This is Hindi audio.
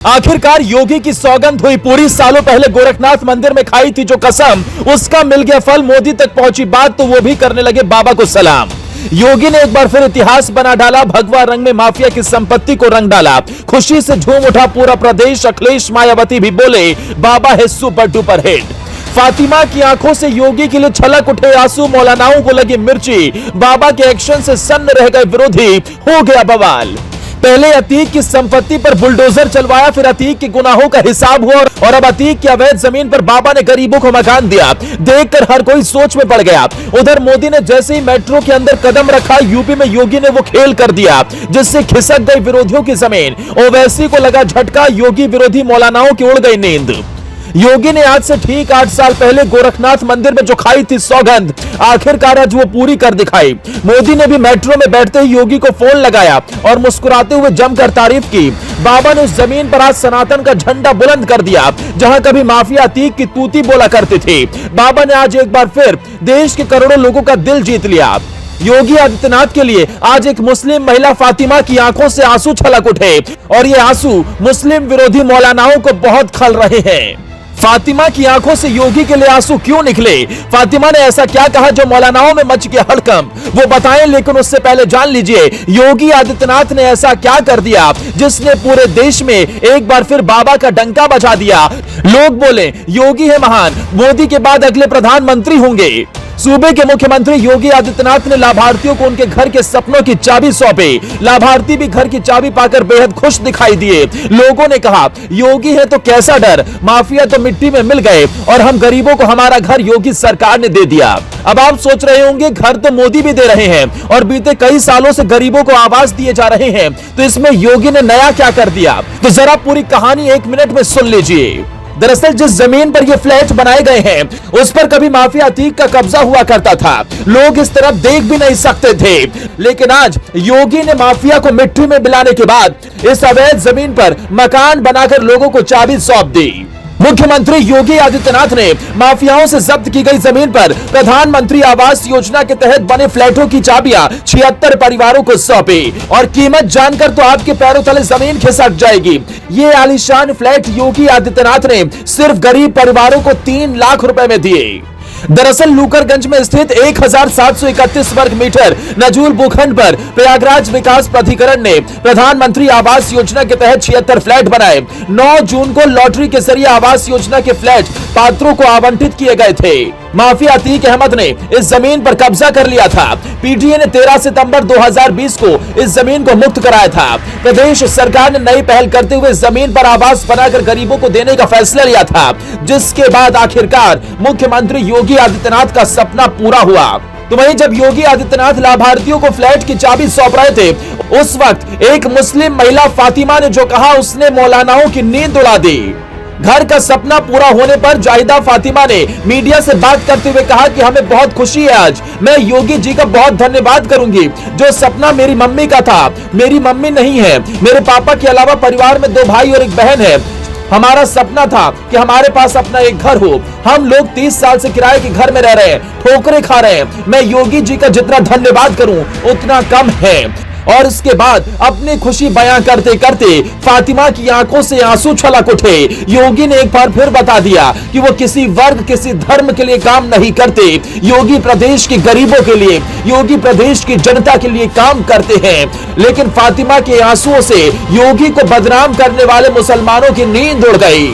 आखिरकार योगी की सौगंध हुई पूरी। सालों पहले गोरखनाथ मंदिर में खाई थी जो कसम, उसका मिल गया फल। मोदी तक पहुंची बात तो वो भी करने लगे बाबा को सलाम। योगी ने एक बार फिर इतिहास बना डाला। भगवा रंग में माफिया की संपत्ति को रंग डाला। खुशी से झूम उठा पूरा प्रदेश। अखिलेश मायावती भी बोले बाबा है सुपर डुपर हिट। फातिमा की आंखों से योगी के लिए छलक उठे आंसू। मौलानाओं को लगी मिर्ची। बाबा के एक्शन से सन्न रह गए विरोधी। हो गया बवाल। पहले अतीक की संपत्ति पर बुलडोजर चलवाया, फिर अतीक के गुनाहों का हिसाब हुआ और अब अतीक की अवैध जमीन पर बाबा ने गरीबों को मकान दिया। देखकर हर कोई सोच में पड़ गया। उधर मोदी ने जैसे ही मेट्रो के अंदर कदम रखा, यूपी में योगी ने वो खेल कर दिया जिससे खिसक गई विरोधियों की जमीन। ओवैसी को लगा झटका, योगी विरोधी मौलानाओं की उड़ गई नींद। योगी ने आज से ठीक 8 साल पहले गोरखनाथ मंदिर में जो खाई थी सौगंध, आखिरकार आज वो पूरी कर दिखाई। मोदी ने भी मेट्रो में बैठते ही योगी को फोन लगाया और मुस्कुराते हुए जमकर तारीफ की। बाबा ने उस जमीन पर आज सनातन का झंडा बुलंद कर दिया जहां कभी माफिया अतीक की तूती बोला करते थे। बाबा ने आज एक बार फिर देश के करोड़ों लोगों का दिल जीत लिया। योगी आदित्यनाथ के लिए आज एक मुस्लिम महिला फातिमा की आंखों से आंसू छलक उठे और ये आंसू मुस्लिम विरोधी मौलानाओं को बहुत खल रहे हैं। फातिमा की आंखों से योगी के लिए आंसू क्यों निकले? फातिमा ने ऐसा क्या कहा जो मौलानाओं में मच गया हड़कंप? वो बताएं, लेकिन उससे पहले जान लीजिए योगी आदित्यनाथ ने ऐसा क्या कर दिया जिसने पूरे देश में एक बार फिर बाबा का डंका बजा दिया। लोग बोले योगी है महान, मोदी के बाद अगले प्रधानमंत्री होंगे। सूबे के मुख्यमंत्री योगी आदित्यनाथ ने लाभार्थियों को उनके घर के सपनों की चाबी सौंपी। लाभार्थी भी घर की चाबी पाकर बेहद खुश दिखाई दिए। लोगों ने कहा योगी है तो कैसा डर, माफिया तो मिट्टी में मिल गए और हम गरीबों को हमारा घर योगी सरकार ने दे दिया। अब आप सोच रहे होंगे घर तो मोदी भी दे रहे हैं और बीते कई सालों से गरीबों को आवास दिए जा रहे हैं, तो इसमें योगी ने नया क्या कर दिया? तो जरा पूरी कहानी 1 मिनट में सुन लीजिए। दरअसल जिस जमीन पर ये फ्लैट बनाए गए हैं उस पर कभी माफिया अतीक का कब्जा हुआ करता था। लोग इस तरफ देख भी नहीं सकते थे, लेकिन आज योगी ने माफिया को मिट्टी में मिलाने के बाद इस अवैध जमीन पर मकान बनाकर लोगों को चाबी सौंप दी। मुख्यमंत्री योगी आदित्यनाथ ने माफियाओं से जब्त की गई जमीन पर प्रधानमंत्री आवास योजना के तहत बने फ्लैटों की चाबियां 76 परिवारों को सौंपी और कीमत जानकर तो आपके पैरों तले जमीन खिसक जाएगी। ये आलीशान फ्लैट योगी आदित्यनाथ ने सिर्फ गरीब परिवारों को 3 लाख रुपए में दिए। दरअसल लूकरगंज में स्थित 1731 वर्ग मीटर नजूल भूखंड पर प्रयागराज विकास प्राधिकरण ने प्रधानमंत्री आवास योजना के तहत 76 फ्लैट बनाए। 9 जून को लॉटरी के जरिए आवास योजना के फ्लैट पात्रों को आवंटित किए गए थे। माफिया अतीक अहमद ने इस जमीन पर कब्जा कर लिया था। पीटीए ने 13 सितंबर 2020 को इस जमीन को मुक्त कराया था। प्रदेश सरकार ने नई पहल करते हुए जमीन पर आवास बनाकर गरीबों को देने का फैसला लिया था, जिसके बाद आखिरकार मुख्यमंत्री योगी आदित्यनाथ का सपना पूरा हुआ। तो वहीं जब योगी आदित्यनाथ लाभार्थियों को फ्लैट की चाबी सौंप रहे थे, उस वक्त एक मुस्लिम महिला फातिमा ने जो कहा उसने मौलानाओं की नींद उड़ा दी। घर का सपना पूरा होने पर जाहिदा फातिमा ने मीडिया से बात करते हुए कहा कि हमें बहुत खुशी है। आज मैं योगी जी का बहुत धन्यवाद करूंगी। जो सपना मेरी मम्मी का था, मेरी मम्मी नहीं है, मेरे पापा के अलावा परिवार में 2 भाई और 1 बहन है। हमारा सपना था कि हमारे पास अपना एक घर हो। हम लोग 30 साल से किराए के घर में रह रहे हैं, ठोकरें खा रहे हैं। मैं योगी जी का जितना धन्यवाद करूं उतना कम है। और इसके बाद अपनी खुशी बयां करते करते फातिमा की आंखों से आंसू छलक उठे। योगी ने एक बार फिर बता दिया कि वो किसी वर्ग, किसी धर्म के लिए काम नहीं करते। योगी प्रदेश के गरीबों के लिए, योगी प्रदेश की जनता के लिए काम करते हैं। लेकिन फातिमा के आंसुओं से योगी को बदनाम करने वाले मुसलमानों की नींद उड़ गई।